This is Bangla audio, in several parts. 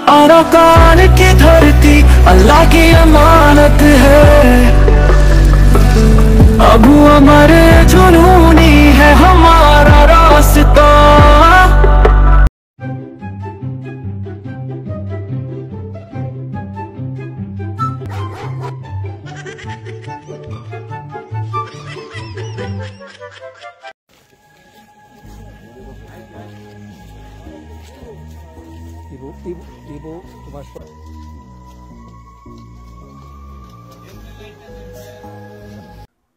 आराकान की धरती अल्लाह की अमानत है। अबू अमर जुनूनी है हमारा रास्ता। Ibu Mas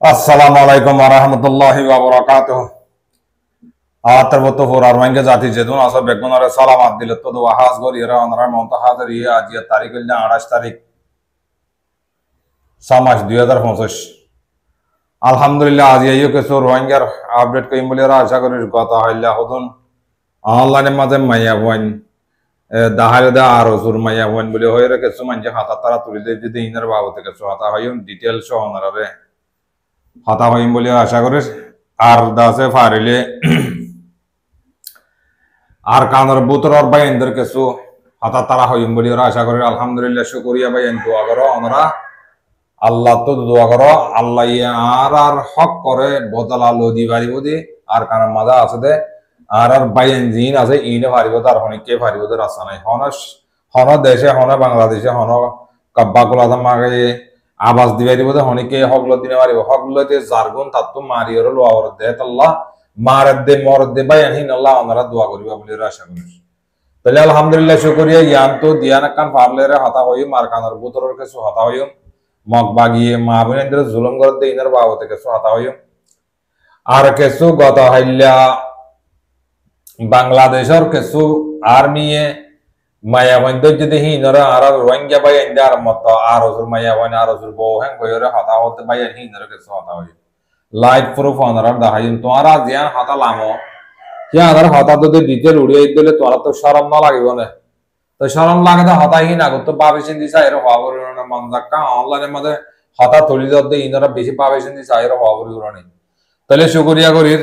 Assalamualaikum warahmatullahi wabarakatuh. Atarboto for Arwanga Jati Jedun also Begunara Salamat Dilato Wahasgor Ira on Ramontahadari Ajia Tarikilna Arash Tarik Samash the other Fonsosh. Alhamdulillah Azia Yukeso Rwanger update Kimbulera Shagorish Gata Hilla Hodun online Mazem Maya one Dahalda Arosur Maya one Bulhoira Kesumanja Hatara to relate the inner Bavaka Swata Hayum detail show on Rare. Hata হইম বলে আশা করিস আর দাসে ফারিলে আর কানর বুতর আর বাইন্দর কিছু হাতা তারা হইম বলে আশা করি আলহামদুলিল্লাহ শুকরিয়া বাইন দোয়া করো আমরা আল্লাহ তো দোয়া করো আল্লাহ আর হক করে বদলা লদি পারিব দি আর কান মাজা আছে দে আর বাইন জিন আছে ইনে পারিব তার হনিকে পারিব দে রাস্তা নাই হন দেশে হন বাংলাদেশে হন কাব্বাকুল আদম মাগে আবাস দিবাই বোধ হনিকে হগল দিনে মারিব হগলতে জারগুন তাত্তু মারিয়র লোয়ার দে আল্লাহ মারদ দে মরদ দে বাইন আল্লাহ আমরা দোয়া করিবা বলে আশা করি তাহলে আলহামদুলিল্লাহ শুকরিয়া ইয়ান তো দিয়ান কান ফারলেরে হাতা হই মারকানার বুতরর কিছু হাতা হই মগ বাগিয়ে মা বোনেদের জুলুম করে দে ইনার বাবতে কিছু হাতা হই আর কিছু গত হাইল্লা বাংলাদেশের কিছু আর্মিয়ে Mayawan do jadi hinara arar Rohingya bayan dar mata arosur Mayawan arosur boheng koyore hata hote bayan hinara ke hata hoy light proof onarar dahayin tomara jian hata lamo ya agar hata do detail udiye dile tomara to sharam na lagibo ne to sharam lage da hata hin ago to babeshin disa ero hawar na manzaka online made hata tholi dode hinara beshi babeshin disa ero hawar urani tale shukriya korir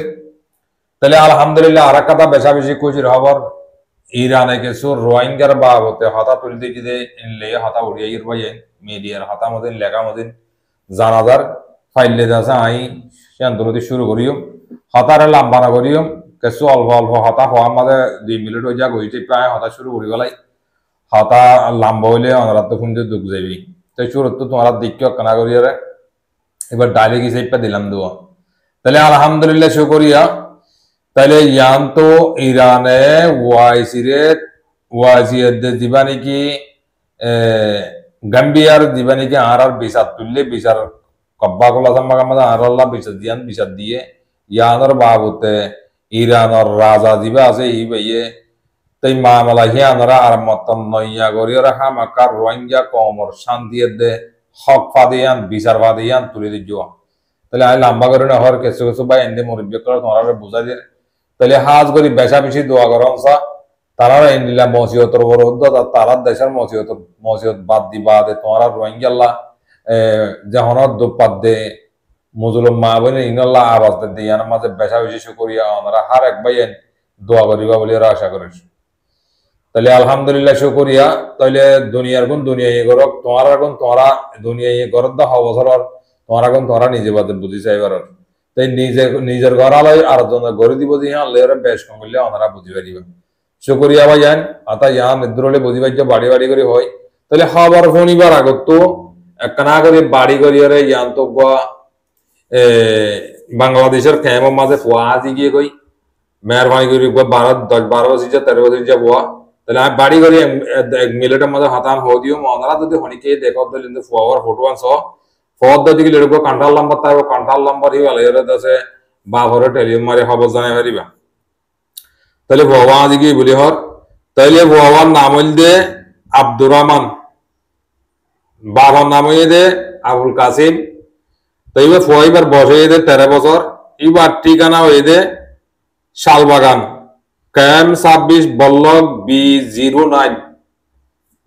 tale alhamdulillah arakata besha beshi kuchir hawar Iran ke sur Rohingya babote hata tulde jide inle hata udiya irbayen media hata modin lega modin zanadar faile dasa ai shandrodi shuru koriyo hata ra lambana koriyo kesu alvo hata ho amade 2 minute hoja goite pray hata shuru kori galai hata lamba hole onarat khunde duk jabi te shuru to tomara dikkyo kana koriyare ebar dialogue hi side pe dilam duo tale alhamdulillah shukriya তাহলে ইয়ান তো ইরানে ওয়াজির দিবানি কি গাম্বিয়ার দিবানি কি আর বিচার তুললে বিচার কব্বাকুল আজম মাগামাদা আর আল্লাহ বিচার দিয়ান বিচার দিয়ে ইয়ানোর বাবুতে ইরানোর রাজা দিবা আছে ই ভাইয়ে তাই মামলা হিয়ানোরা আর মতন নইয়া গরিয়র হামাকার রোহিঙ্গা কমর শান্তিয়ে দে হক ফাদিয়ান বিচার ফাদিয়ান তুলে দিও তাহলে আই লম্বা করে না হর কিছু কিছু ভাই এন্ডে মুরব্বি করে তোমারা বুঝা দিয়ে তাহলে হাজ করি বেশা বেশি দোয়া করন সা তারা ইন্দিলা মসিয়তর বরদ তারা দেশের মসিয়ত বাদ দিবা দে তোমারা রোহিঙ্গা আল্লাহ জাহানত দুপাদ দে মুজলুম মা বনে ইনাল্লাহ আওয়াজ দে ইয়ার মাঝে বেশা বেশি শুকরিয়া আমরা হার এক ভাইয়েন দোয়া করিবা বলে আশা করি তাহলে আলহামদুলিল্লাহ শুকরিয়া তাহলে দুনিয়ার গুণ দুনিয়া ইয়ে করক তোমারা গুণ তোমরা দুনিয়া ইয়ে করত দা বছর তোমরা গুণ তোমরা নিজে বাদে বুঝি চাইবার তাই নিজের ঘর আলাই আর জনের ঘরে দিব যে আল্লাহর বেশ কমলে ওনারা বুঝি পারিবে শুকরিয়া ভাইয়ান আতা ইয়া নিদ্রলে বুঝি পাইছে বাড়ি বাড়ি করে হয় তাহলে খাবার ফোনিবার আগত তো একনা করে বাড়ি করিয়ারে ইয়ান তো বাংলাদেশের কেমন মাঝে ফুয়াজি গিয়ে কই মেহরবানি করি 10-12 বছর 13 বছর যাব তাহলে আমি বাড়ি করি 1 মিনিটের মধ্যে হাতান হো দিও ওনারা যদি হনিকে দেখো দিলে ফুয়ার ফটো আনছো পদ্ধতিকে লড়কো কন্ট্রোল নাম্বার তাইব কন্ট্রোল নাম্বার হি वाले এর দাসে বাবরে টেলিফোন মারি খবর জানাই পারিবা তাহলে বাবা আজকে বলি হর তাইলে বাবার নাম হইল দে আব্দুর রহমান বাবার নাম হইল দে আবুল কাসিম তাইবে ফয়বার বয়স হইল দে 13 বছর এবার ঠিকানা হইল দে শালবাগান ক্যাম 26 বল্লভ B09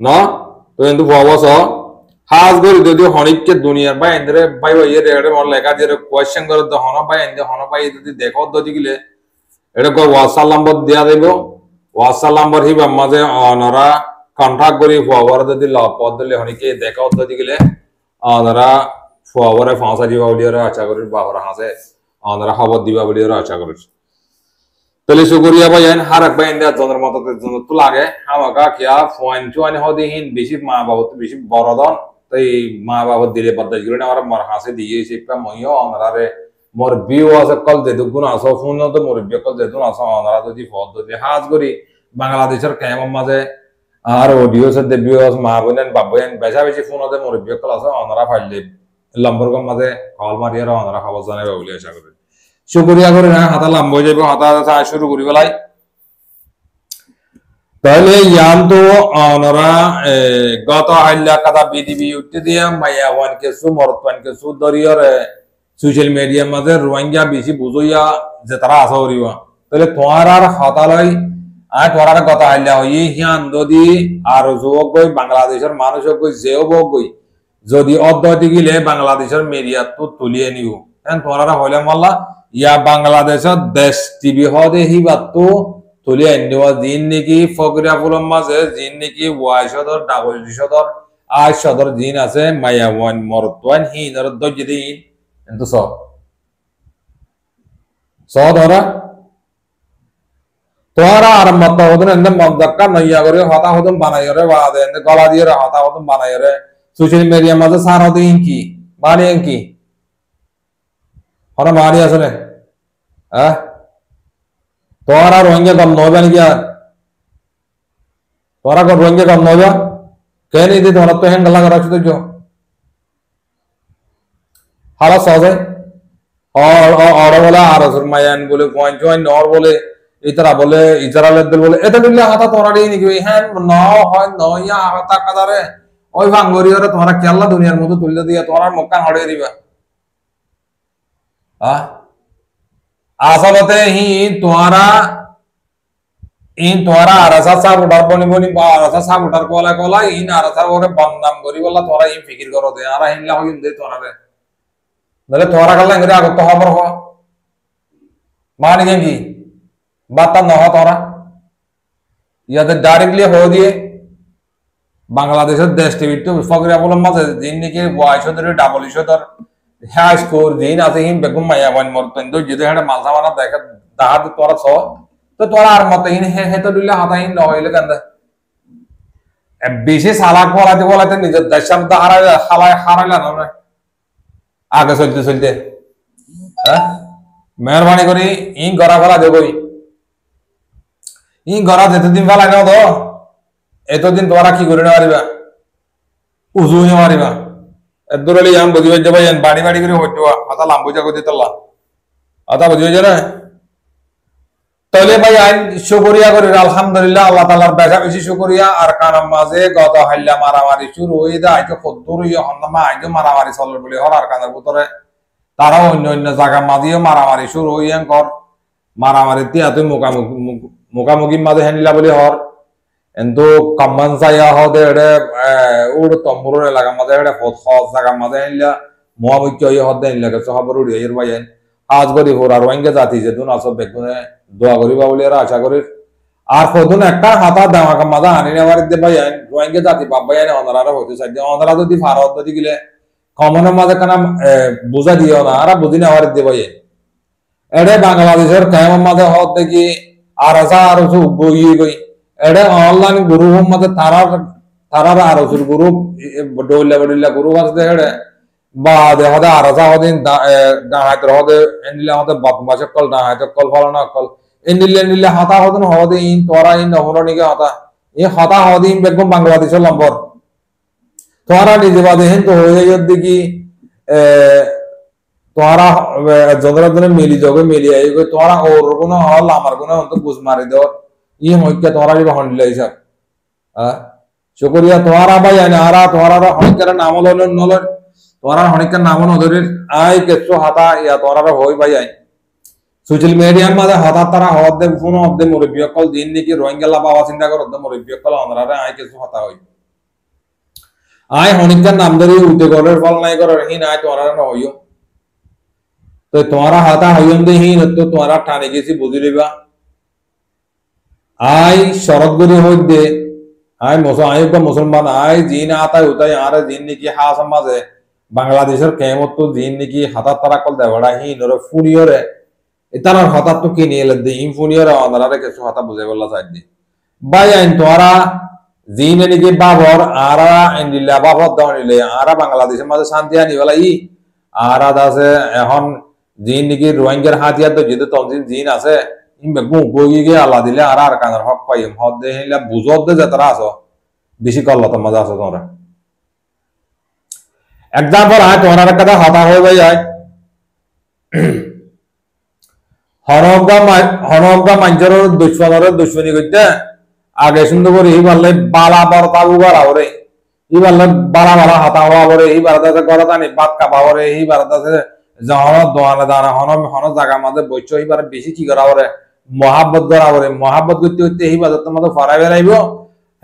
না তো কিন্তু বাবা হাজ গরি যদি হনিককে দুনিয়ার ভাই এন্দ্রে ভাই ভাই এর রেডে মন লেখা যে কোয়েশ্চেন করে তো হন ভাই এন্দ্রে হন ভাই যদি দেখো দদি গিলে এটা কো WhatsApp নাম্বার দেয়া দেব WhatsApp নাম্বার হিবা মাঝে অনরা কন্ট্রাক্ট করি ফুয়াবার যদি লাভ পদ দিলে হনিকে দেখা অধ্যতি গেলে ওনারা ফুয়াবারে ফাঁসা দিবা বলি ওরা আশা করি বাবার হাসে ওনারা খবর দিবা বলি ওরা আশা করি তাহলে শুকরিয়া ভাই হার এক ভাই ইন্ডিয়া জনের মতো তো লাগে আমাকা কিয়া ফোন চুয়ানি হদিহীন বেশি মা বাবা তো বেশি বড় দন তাই মা বাবা দিলে বদাই করে না ওরা মর হাসে দিয়ে শিক্ষা মইও ওনারা মোর বিও আছে কল দে দুগুণ আসো ফোন তো মোর বিও কল দে দুন আসো ওনারা যদি ফদ যদি হাজ করি বাংলাদেশের কেমন মাঝে আর অডিও সে দেবিও মা বোনেন বাবুয়েন বেশা বেশি ফোন হতে মোর বিও কল আসো ওনারা ফাইলে লম্বরগম মাঝে কল মারিয়ে ওনারা খবর জানাবে বলে আশা করি শুকরিয়া করে না হাতা লম্ব হয়ে যাবে হাতা শুরু করি বেলাই তাহলে ইয়ান তো ওনারা গত হাইলা কাদা বিডিবি উঠতে দিয়ে মাইয়া ওয়ান কেসু মরতওয়ান কেসু দরিয়র সোশ্যাল মিডিয়ার মাঝে রোহিঙ্গা বেশি বুঝইয়া যে তারা আশা করিব তাহলে তোমার আর হতালয় আর তোমার কথা হাইলা হই হিয়ান যদি আর যুবক গই বাংলাদেশের মানুষ গই যেও বক গই যদি অদ্যতি গিলে বাংলাদেশের মিডিয়া তো তুলিয়ে নিও হ্যাঁ তোমার হইলে মাল্লা ইয়া বাংলাদেশের দেশ টিভি হদে হিবাত তো তুলিয়ে নিও দিন নাকি ফকরিয়া ফুলম মাঝে দিন নাকি ওয়াই সদর ডাবল সদর আজ সদর দিন আছে মাইয়া ওয়ান মরতওয়ান হিনর দজিদিন কিন্তু ধরা তোরা আর মত হদন এন্ড মদক্কা নইয়া করে হতা হদন বানাই রে বাদে এন্ড গলা দিয়ে হতা হদন বানাই রে সোশ্যাল মিডিয়া মাঝে সার হদে কি বানি কি হরা মারি আসলে হ্যাঁ তোরা রোহিঙ্গা কম নইবা নাকি আর তোরা কম রোহিঙ্গা কম নইবা কেন ইদি তোরা তো হ্যান্ডেল লাগা রাখছো তো হালা সহজে और बोला আর মায়ান বলে পয়েন্ট পয়েন্ট और বলে ইতরা বলে ইসরায়েলের দল বলে এটা দিলে হাতা তোরাড়ি নাকি হ্যাঁ ন হয় নয়া হাতা কাদারে ওই ভাঙ্গরিয়রে তোমরা কেল্লা দুনিয়ার মধ্যে তুলে দিয়ে তোমরা মক্কান হড়ে দিবা আসলতে তোমরা আরাসা সাহ উঠার বনি বনি বা আরাসা সাহ উঠার কলা কলা আরাসার ওরে বদনাম করি বলা তোরা ফিকির করো দে আর হিনলা হইন দে তোরা রে নাহলে তোরা কাল লাগে আগত খবর হ মানে কি বার্তা নহ তোরা ইয়াদের ডাইরেক্টলি হয়ে দিয়ে বাংলাদেশের দেশ টিভি তো ফকরিয়া বলম মাঝে দিন নাকি বয়সদের ডাবল ইসদর হ্যাঁ স্কোর দিন আছে হিন বেগম মাইয়া ওয়ান মরতেন তো যদি একটা মালসা মানা দেখে তাহাতে তোরা ছ তো তোরা আর মত হিন হে তো দিলে হাতাহীন নহইলে কেন বেশি সালাক বলাতে নিজের দেশের মধ্যে হারাইলা না আগে চলতে চলতে হ্যাঁ মেহরবানি করি গড়া ফেলা দেবই গড়া যেতদিন ফেলাই নাও তো এতদিন তোমরা কি করে নেওয়ারিবা উজু হয়ে মারিবা এদুরলি আম বুঝি হয়ে যাবে বাড়ি বাড়ি করে হইতো আতা লাম্বুজা করে দিতলা আতা বুঝি হয়ে যায় তাহলে ভাই আইন শুকরিয়া করি আলহামদুলিল্লাহ আল্লাহ তাআলার বেশা বেশি শুকরিয়া আর কানাম মাঝে গত হাইলা মারামারি শুরু হয়ে যায় আইতো কদ্দুর ইয়ে হন্নামা আইতো মারামারি চলবে বলে হর আর কানার ভিতরে তারাও অন্য অন্য জায়গা মাঝেও মারামারি শুরু হইয়া কর মারামারি তিয়া তুই মুখামুখি মাঝে হেনিলা বলে হর কিন্তু কম্মান চাইয়া হদে এড়ে উড় তম্বুর এলাকা মাঝে এড়ে হদ হজ জায়গা মাঝে হেনিলা মহামুখ্য হয়ে হদে হেনিলা গেছে খবর উড়িয়ে এর ভাই আজ করি হোর আর রোহিঙ্গা জাতি যেতুন আসব বেগুনে দোয়া করিবা বলে এরা আশা করি আর কতদিন একটা হাতা দেওয়া মাঝে আনি নেওয়ার দে ভাই রোহিঙ্গা জাতি বাবাই আনে অনারা হতে চাই অনারা যদি ভারত যদি গেলে কমনের মাঝে কেন বোঝা দিও না আর বুঝি নেওয়ার দে ভাই এড়ে বাংলাদেশের কেমন মাঝে হদ দেখি আর আসা আর গই গই এড়ে অনলাইন গ্রুপ মাঝে তারার আর গ্রুপ ডইলা গ্রুপ আছে এড়ে বা দেহদে আর আসা হদিন ডাহাইতে হদে এনিলে হদে বাপমাসে কল ডাহাইতে কল ফলনা কল এনিলে হাতা হদন হদে তোরা নহরনিকে হাতা হাতা হদিন বেগম বাংলাদেশের নম্বর তোরা নিজে বাদে হেন তো হয়ে যাই দেখি তোরা যতটা মিলি যোগে মিলি আই তোরা ওর কোনো হল আমার কোনো অন্ত বুঝ মারি দেওয়ার হইকে তোরা যদি হন্ডিলা হিসাব শুকরিয়া তোরা ভাই আনে আরা তোরা হনিকার নাম নল তোরা হনিকার নাম নদরের আই কেসো হাতা ইয়া তোরা হই ভাই আই সোশ্যাল মিডিয়ার মাঝে হঠাৎ তারা হদে ফোন হদে মুরব্বী কল দিন নাকি রোহিঙ্গা বাবা চিন্তা করো মুরব্বী কল অনরা আই কেসো হাতা হই আয় হনিকার নাম ধরে উঠে গলের ফল নাই করার হিন আয় তোরা না হইও তো তোরা হাতা হইম দে হিন তো তোরা টানে গেছি বুঝি লিবা আয় শরৎ গরি হইতে আই মুসলমান আই জিন আতাই উতাই আরে জিন নাকি হাস মাঝে বাংলাদেশের কেমত তো জিন নাকি হাতার তারা কল দেওয়া হিন ওরে ফুরিয়রে এতার হঠাৎ তো কিনে এলে দি ইন ফুরিয়রে অনারে কিছু হতা বুঝে বললা চাই দি বাই আইন তোরা জিন নাকি বাবর আরা ইন্দিল্লা বাবর দাও নিলে আরা বাংলাদেশের মাঝে শান্তি আনি বলা ই আরা দাসে এখন জিন নাকি রোহিঙ্গার হাতিয়ার তো যেহেতু তখন জিন আছে ইমবে গু গই গিয়ে আল্লাহ দিলে আর কানার হক পাইম হদ দে হিলা বুঝত দে যাত্রা আছো বেশি করল তো মজা আছো তোমরা এক্সাম্পল হয় তোমার কথা হতা হয়ে যায় হনগা মাঞ্জর দুশ্মনী করতে আগে সুন্দর করে এই বললে বালা বরতা উগারা ওরে এই বললে বালা বালা হতা হওয়া ওরে এই বারদাসে গড়া টানি বাদ কাপা ওরে এই বারদাসে যখন দোয়ানে দানা হন জায়গা মাঝে বৈশ্য এইবার বেশি কি করা ওরে মহাব্বত করা ওরে মহাব্বত করতে করতে এই বাজার তোমাদের ফরাই বেড়াইব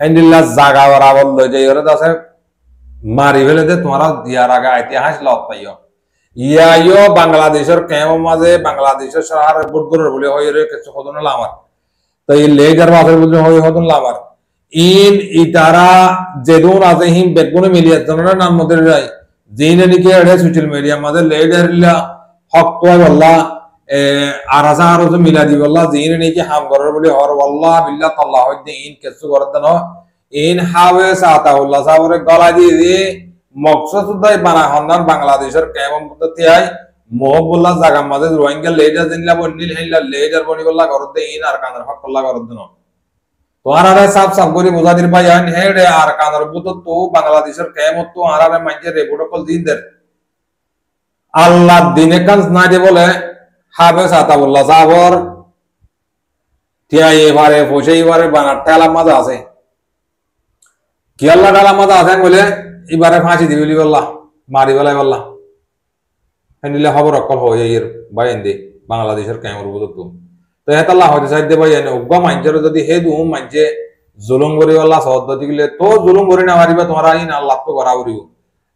হ্যান্ডিল্লা জাগা বরাবর লই যাই ওরে দাসে মারি ফেলে দে তোমার দিয়ার আগে ইতিহাস লত পাইও ইয়াইও বাংলাদেশের কেমন মাঝে বাংলাদেশের শহর বুটগরের বলে হয়ে রে কিছু হতো না আমার তো এই লেজার বাসের বলে হয়ে হতো না আমার ইন ইতারা যেদুন আছে হিম বেগুনে মিলিয়ে তোমরা নাম মধ্যে যাই জিনে নিকে এড়ে সোশ্যাল মিডিয়া মাঝে লেজারলা হক তো বল্লা আর আসা আর মিলা দি বল্লা জিনে নিকে হাম করার বলে হর ওয়াল্লাহ বিল্লাহ তাল্লাহ হইতে ইন কিছু করতে না ইন হাওয়ে সাতাউল্লাহ সাবরে গলা দিয়ে মকসুদাই বানা হন্নার বাংলাদেশের কেমন পদ্ধতি আই মোহবুল্লাহ জাগা মাঝে রোহিঙ্গা লেজার দিনলা বন্নিল হেইলা লেজার বনি বল্লা করতে ইন আর কানের হক কল্লা করতে না তোহারে সাফ সাফ করে বোঝা দিল ভাই আইন হেডে আর কানের বুত তো বাংলাদেশের কেমন তো আরারে মাইজে রে প্রোটোকল দিন দের আল্লাহ দিনে কাজ না দে বলে হাবে সাতাউল্লাহ সাবর তিয়া এবারে পয়সা এবারে বানার টেলা মাঝে আছে কি আল্লাহ টেলা মাঝে আছে বলে এবারে ফাঁসি দিবি বললা মারি বেলায় বললা হ্যান্ডিলে খবর অকল হয়ে এর বাইন দে বাংলাদেশের কেমন বুঝ তো হেতাল্লাহ হয়তো সাইড দে বাইন উগ্গা মাঞ্চের যদি হে দু মাঞ্চে জুলুম করি বললা সহদ্দতি গেলে তো জুলুম করি না মারিবা তোমরা ইন আল্লাহ তো করা করিব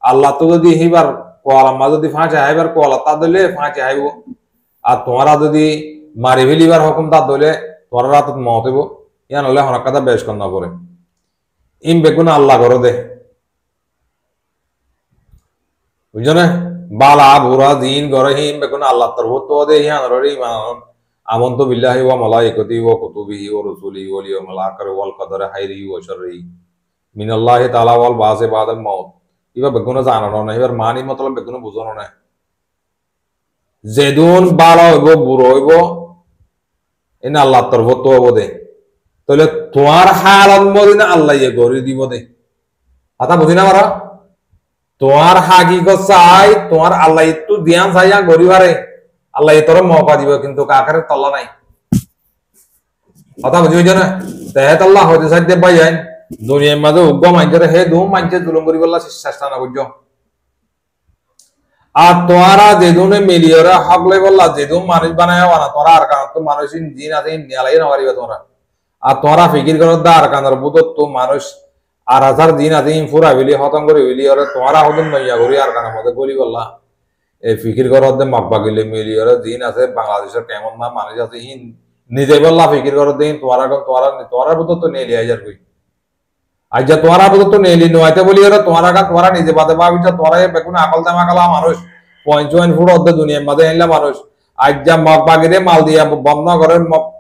আল্লাহ তো যদি এইবার কোয়ালাম্মা যদি ফাঁসে হাইবার কোয়ালা তা দিলে ফাঁসে হাইব আর তোমরা যদি মারি ফেলিবার হুকুম তা দিলে তোমরা রাত মত হইব ইয়ান হলে হনক কথা বেশ কন্যা পরে ইম বেগুন আল্লাহ করো দে বুঝছো না বালা বুড়া দিন গরহিম বেগুন আল্লাহ তরফ তো দে ইয়ান রে ইমান আমন্তু বিল্লাহি ওয়া মালাইকাতি ওয়া কুতুবিহি ওয়া রুসুলিহি ওয়াল ইয়াউমিল আখির ওয়াল কদরি খাইরিহি ওয়া শাররিহি মিনাল্লাহি তাআলা ওয়াল বাসি বাদাল মাউত ইবা বেগুন জানানো না এবার মানি মতলব বেগুন বুঝানো না যেদুন বালা হইব বুড়ো হইব এনে আল্লাহ তরফ তো হবো দে তাহলে তোমার হালত মদিনা আল্লাহ ইয়ে গড়ি দিব দে কথা বুঝি না মারা তোমার হাকিকত চাই তোমার আল্লাহ একটু ধ্যান চাইয়া গরিবারে আল্লাহ তোর মৌকা দিব কিন্তু কাকারে তল্লা নাই কথা বুঝি না তেহেত আল্লাহ হয়তো সাইডে পাই যায় দুনিয়ার মাঝে উগ্র মানছে হে ধুম মানছে জুলুম করি বললা চেষ্টা না বুঝছো আর তোরা যেদুনে মিলিয়রা হকলে বললা যেদুম মানুষ বানায় না তোরা আর কারণ তো মানুষ জিন আছে নিয়ালাই না পারিবা তোমরা আর তোরা ফিকির করো দা আর কানার বুধ তো মানুষ আর হাজার দিন আছে ফুরা বিলি হতম করে বিলি ওরা তোমরা হতম নইয়া করি আর কানার মধ্যে গলি বললা এই ফিকির করো দে মকবা গিলে মিলি ওরা দিন আছে বাংলাদেশের কেমন না মানুষ আছে হিন নিজে বললা ফিকির করো দিন তোরা বুধ তো নেলি হাজার কই আজ যা তোরা বুধ তো নেলি নয়তে বলি ওরা তোরা নিজে বাদে ভাবিটা তোরা বেগুন আকল দামাকালা মানুষ 55 ফুট অর্ধ দুনিয়ার মাঝে এনলা মানুষ আজ যা মগবাগিরে মাল দিয়া বন্ধ করে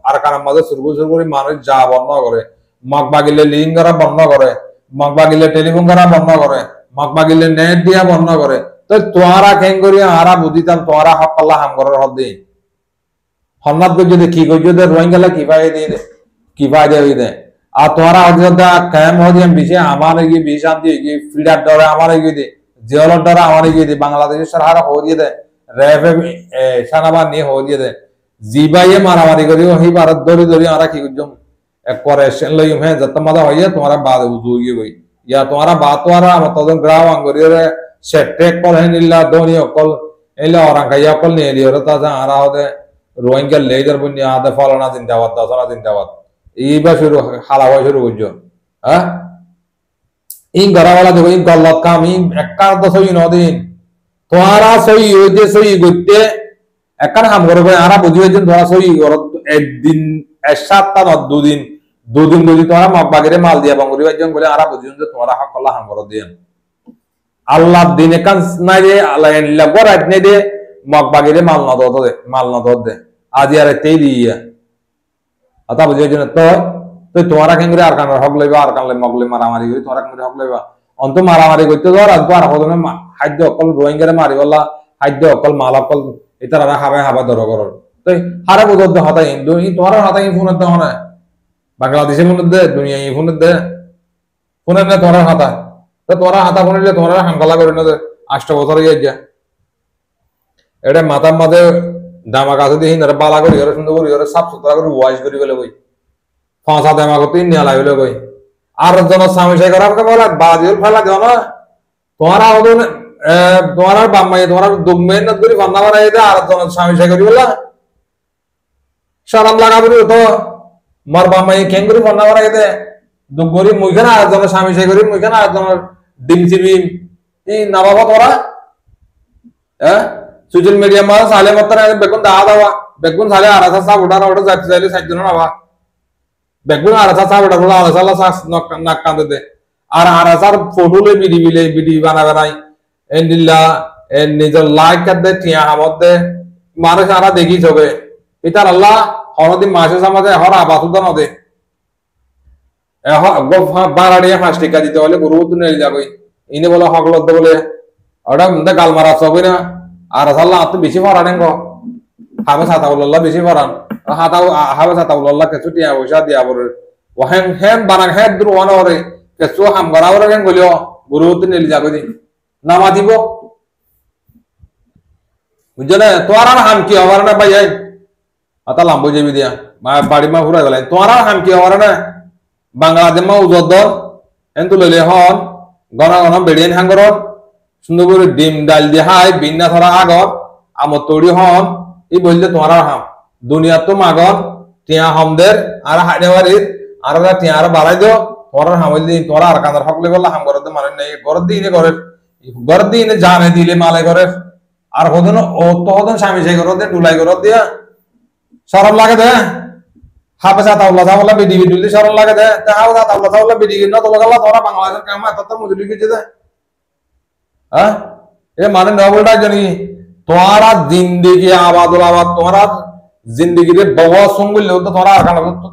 আর কারণ মাঝে সুরগুরি মানুষ যা বন্ধ করে মগবাগিলে লিঙ্ক করা বন্ধ করে মগবাগিলে টেলিফোন করা বন্ধ করে মগবাগিলে নেট দিয়া বন্ধ করে তো তোরা কেন করি আরা বুঝিতাম তোরা হক পাল্লা হাম করার হদ দিই হন্নাত যদি কি কই যদি রোহিঙ্গালা কি পাই দিয়ে কি পাই দিয়ে দে আর তোরা অযোধ্যা কায়েম হদিয়াম বিশে আমার গিয়ে বিশান্তি গিয়ে ফ্রিডার ডরে আমার গিয়ে দে জিওলর ডরে আমার গিয়ে দে বাংলাদেশের সরকার হো দিয়ে দে রেফে সেনাবাহিনী নিয়ে হো দিয়ে দে জিবাইয়ে মারামারি করি ওই ভারত ধরে ধরে আমরা কি করছম এক করে সেন লইম হ্যাঁ যত মাদা হইয়া তোমরা বাদ উজু গিয়ে বই ইয়া তোমরা বাদ তোরা তদন গ্রাম আঙ্গরিরে সেটেক কল হেনিল্লা ধনী অকল এলা অরাঙ্কাইয়া অকল নিয়ে লিওরে তা আরা হদে রোহিঙ্গা লেজার বন্যা আদে ফলানা জিন্দাবাদ দশনা জিন্দাবাদ এইবার শুরু হালাওয়া শুরু করছো হ্যাঁ ইন ঘরাওয়ালা দেখো ইন গল্লত কাম ইন একার দশই নদিন তোরা সই হইতে সই করতে একার হাম করবে আরা বুঝি হয়েছেন তোরা সই একদিন এক সপ্তাহ দুদিন দুদিন যদি তোমরা মগবাগিরে মাল দিয়া বঙ্গুরি বাজ্য বলে আরা বুঝুন যে তোমরা হক আল্লাহ হাম করো দিয়েন আল্লাহ দিনে কান নাই দে আল্লাহ লাগবো রাত নাই দে মগবাগিরে মাল না দে আজি আর তেই দিয়া আতা বুঝে জন্য তো তোমরা কেন করে আর কান হক লইবা আর কান মগলে মারামারি করি তোমরা কেন হক লইবা অন্ত মারামারি করতে ধর আর তো আর হদনে খাদ্য অকল রোহিঙ্গারে মারি বললা খাদ্য অকল মাল অকল এটা হাবা ধর করো তো হারা বুঝতে হতা হিন্দু তোমার হাতা ফোনের দেওয়া না বাংলাদেশের ফোনের দে দুনিয়া ফোনের দে ফোনের না তোমার হাতা তো তোমার হাতা ফোন দিলে তোমার হাঙ্গলা করে না 8 বছর হয়ে যা এটা মাথার মাঝে দামা কাছে দিয়ে হিন্দারে বালা করি ওরা সুন্দর করি ওরা সাফ সুতরা করে ওয়াশ করি বলে বই ফাঁসা দামা করতে নিয়ে লাগলে বই আর জন সামসাই করার বলে বাজির ফেলা দেও না তোমার আদন তোমার বাম্মাই তোমার দুমে না করি বান্না বানাই দে আর জন সামসাই করি বলা শরম লাগাবি তো মার বাম্মাই কেন করি বান্না বানাই দে দুগরি মুইখানে আর জন সামসাই করি মুইখানে আর জন ডিম চিবি এই না বাবা তোরা সোশ্যাল মিডিয়া मा साले मत्तर बेगुन दावा बेगुन साले आरासा सा उडा उडा जाती जाले साइजन नावा बेगुन आरासा सा उडा उडा आरासा ला सा नक कांद दे আর আরাসার ফটো লে বিডি বানাবে নাই এন্ডিলা এন নিজের লাইক করতে টিয়া হামতে মানুষ আরা দেখি যাবে এটার আল্লাহ হরদি মাসে সমাজে হর আবাসুদা নদে বারাড়িয়া 5 টাকা দিতে হলে গুরু তো নেই যাবে ইনি বলে হকলত বলে ওটা মধ্যে গাল মারা সবই না আর আল্লাহ তো বেশি ফরানেন গো হাবে সাতাউল্লাহ বেশি ফরান হাবে সাতাউল্লাহ কিছু টিয়া পয়সা দিয়া বলে ও হেন বানা হেদ দূর ওয়ানা ওরে কিছু হাম করা ওরে কেন গলিও গুরু তো নেই যাবে দি নামা দিব বুঝলে তোর আর হাম কি হওয়ার না ভাই আতা লাম্বো যাবি দিয়া বাড়ি মা ঘুরাই গেলেন তোর আর হাম কি হওয়ার না বাংলাদেশ মা উজদ এন্তু লইলে হন গণ গণ বেড়িয়েন হাঙ্গরন সুন্দর করে ডিম ডাল দিয়ে হাই বিন্না ধরা আগর আমর তৈরি হন এই বললে তোমার হাম দুনিয়া তো মাগন টিয়া হামদের আর হাইনেবাড়ির আর টিয়া আর বাড়াই দিও তোমার হামল দিন তোমার আর কান্দার হকলে বললে হাম করতে মানে নেই ঘরের দিনে ঘরের দিনে জানে দিলে মালে ঘরের আর হদন ও তো হদন স্বামী সেই ঘর দিয়ে ডুলাই ঘর দিয়া সরম লাগে দে হাফে সাতাউল্লাহ সাউল্লাহ বিডি বিডুলি সরম লাগে দে হাফে সাতাউল্লাহ সাউল্লাহ বিডি ন তো লাগাল্লাহ তোরা বাংলাদেশের কাম এত তো মজুরি কিছু দে হ্যাঁ এ মানে নবলটা জানি তোমারা জিন্দেগি আবাদুল আবাদ তোমারা জিন্দেগি রে বাবা সঙ্গল তো তোরা আর কানা তো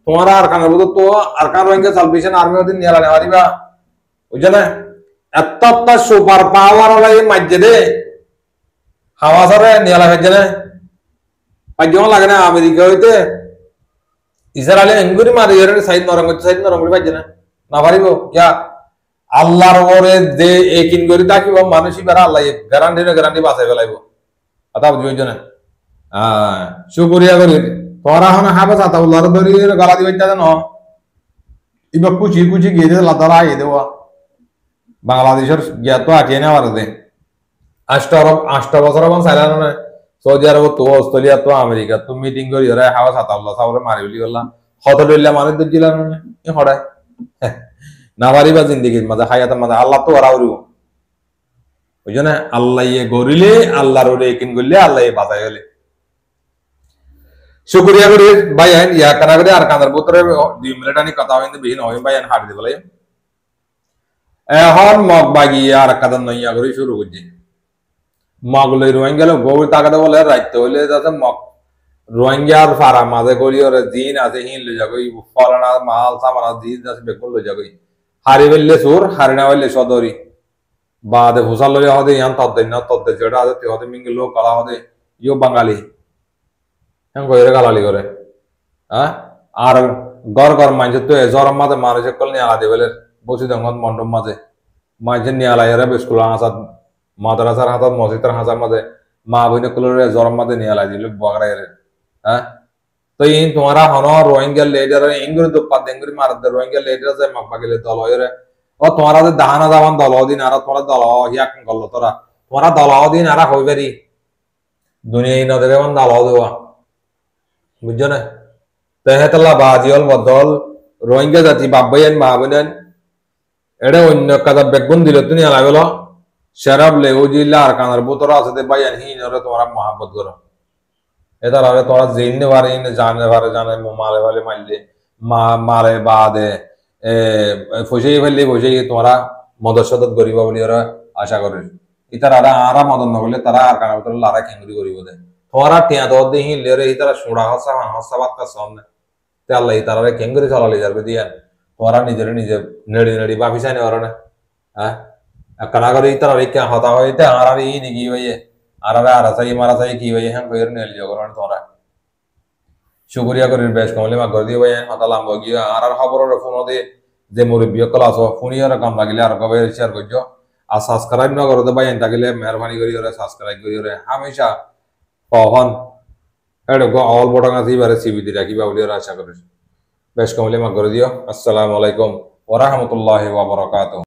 তোমারা আর কানা তো আর কান রঙে সালভেশন আর্মি ওদিন নিয়ে লানে পারিবা বুঝছ না এত সুপার পাওয়ার হলো এই মাঝে দে হাওয়া সারে নিয়ে লাগে না পাঁচজন লাগে না আমেরিকা হইতে ইসরায়েলে এঙ্গুরি মারি এর সাইড নরম করে পাইছে না পারিব কিয়া আল্লাহর ওরে যে একিন করি থাকিব মানুষই বেড়া আল্লাহ গ্যারান্টি বাঁচাই ফেলাইব কথা বুঝি না শুকরিয়া করি তোরা হন হাবে সাতাউল্লাহর ধরি গালা দিবাইতা জান ইবা কুচি গিয়ে লাদারা আই দেওয়া বাংলাদেশের গিয়া তো আটিয়ে নেওয়ার দে 8 বছর এবং সাইলান সৌদি আরব তো অস্ট্রেলিয়া তো আমেরিকা তো মিটিং করি ওরা হাওয়া সাতাউল্লাহ সাউরে মারি বলি বললাম হত লইলা মানুষ দিলাম হড়ায় না পারিবা জিন্দিগির মাঝে হায়াতের মাঝে আল্লাহ তো ওরা উড়িব ওই জন্য আল্লাহ ইয়ে গরিলে আল্লাহর ওরে একিন করলে আল্লাহ বাজাই হলে শুক্রিয়া করি ভাই ইয়া কানা করে আর কানার ভিতরে 2 মিনিট আনি কথা হইতে বেশি নয় ভাই হাড় দিব লাগে এখন মগ বাগি আর কাদার নইয়া করে শুরু করছি মগ লই রোহিঙ্গা গেল গৌর তাকাতে বলে রাইতে হইলে যাতে মগ রোহিঙ্গা আর ফারা মাঝে করি ওরে দিন আছে হিন লই যাগই ফলানা মাল সামানা দিন আছে বেকুল লই যাগই হারি বেললে সুর হারি না বেললে সদরি বাদে ভুসাল লই হদে ইয়ান তদ্দে যেটা আছে হদে মিঙ্গি লোক কালা হদে ইও বাঙালি হ্যাঁ কইরে গালালি করে হ্যাঁ আর গর মাঝে তো জ্বর মাঝে মানুষের কল নিয়ে আলাদা বেলের বসি দঙ্গন মন্ডপ মাঝে মাঝে নিয়ে আলাই এরা স্কুল হাসাত মাদ্রাসার হাতত মসজিদের হাসার মাঝে মা বইনে কলরে জ্বর মাঝে নিয়ে আলাই দিল বগরা এর হ্যাঁ তো ইন তোমারা হন রোহিঙ্গা লেডার ইংগুরি দুপাত ইংগুরি মারদ রোহিঙ্গা লেডার যায় মাপা গেলে দল হইরে ও তোমারা যে দাহানা যাবান দল দিন আর তোরা দল হিয়াক গল তোরা দল দিন আর হইবেরি দুনিয়া ইন দেবেন দল দেওয়া বুঝছো না তেহেতলা বাজিওল বদল রোহিঙ্গা জাতি বাব্বাইন মাহবুনেন এটা অন্য কাদা বেগুন দিল তুমি আলাইলো শরাব লে ওজিল্লা আর কানার বোতরা আছে বাইয়ান হিন ওরে তোমরা মহব্বত করো এটা আরে তোরা জিননে পারে ইনে জানে পারে জানে মালে মারলে মারে বাদে ফসেই ফেললে ফসেই তোমরা মদত সদত করিবা বলি ওরা আশা করে ইতার আরা মদত নগলে তারা আর কানা ভিতরে লারা খেঙ্গুরি করিব দে তোমরা টিয়া দর দিয়ে হিলে রে ইতারা সুড়া হসা হসা বাত কা সামনে তে আল্লাহ ইতারা খেঙ্গুরি চালালি যাবে দিয়ান তোমরা নিজের নিজে নেড়ি নেড়ি বাফি চাই ওরা না হ্যাঁ কানা করে ইতারা রেখে হতা হইতে আর ই নিকি ভাইয়ে আর আর চাই মারা চাই কি ভাইয়ে হ্যাঁ কইর নেল জগরণ তোমরা শুকরিয়া করির বেশ কমলে মা করে দিও ভাই হতালাম গিয়া আর খবরের ফোন দিয়ে যে মুরব্বী কল আছো ফোনই আর কাম লাগিলে আর কবে শেয়ার করছো আর সাবস্ক্রাইব না করতে ভাই থাকিলে মেহরবানি করি ওরে সাবস্ক্রাইব করি ওরে হামেশা কখন এডো অল বটন আছে এবারে সিবি দি রাখিবা বলি ওরা আশা করি বেশ কমলে মা করে দিও আসসালামু আলাইকুম ওয়া রাহমাতুল্লাহি ওয়া বারাকাতুহু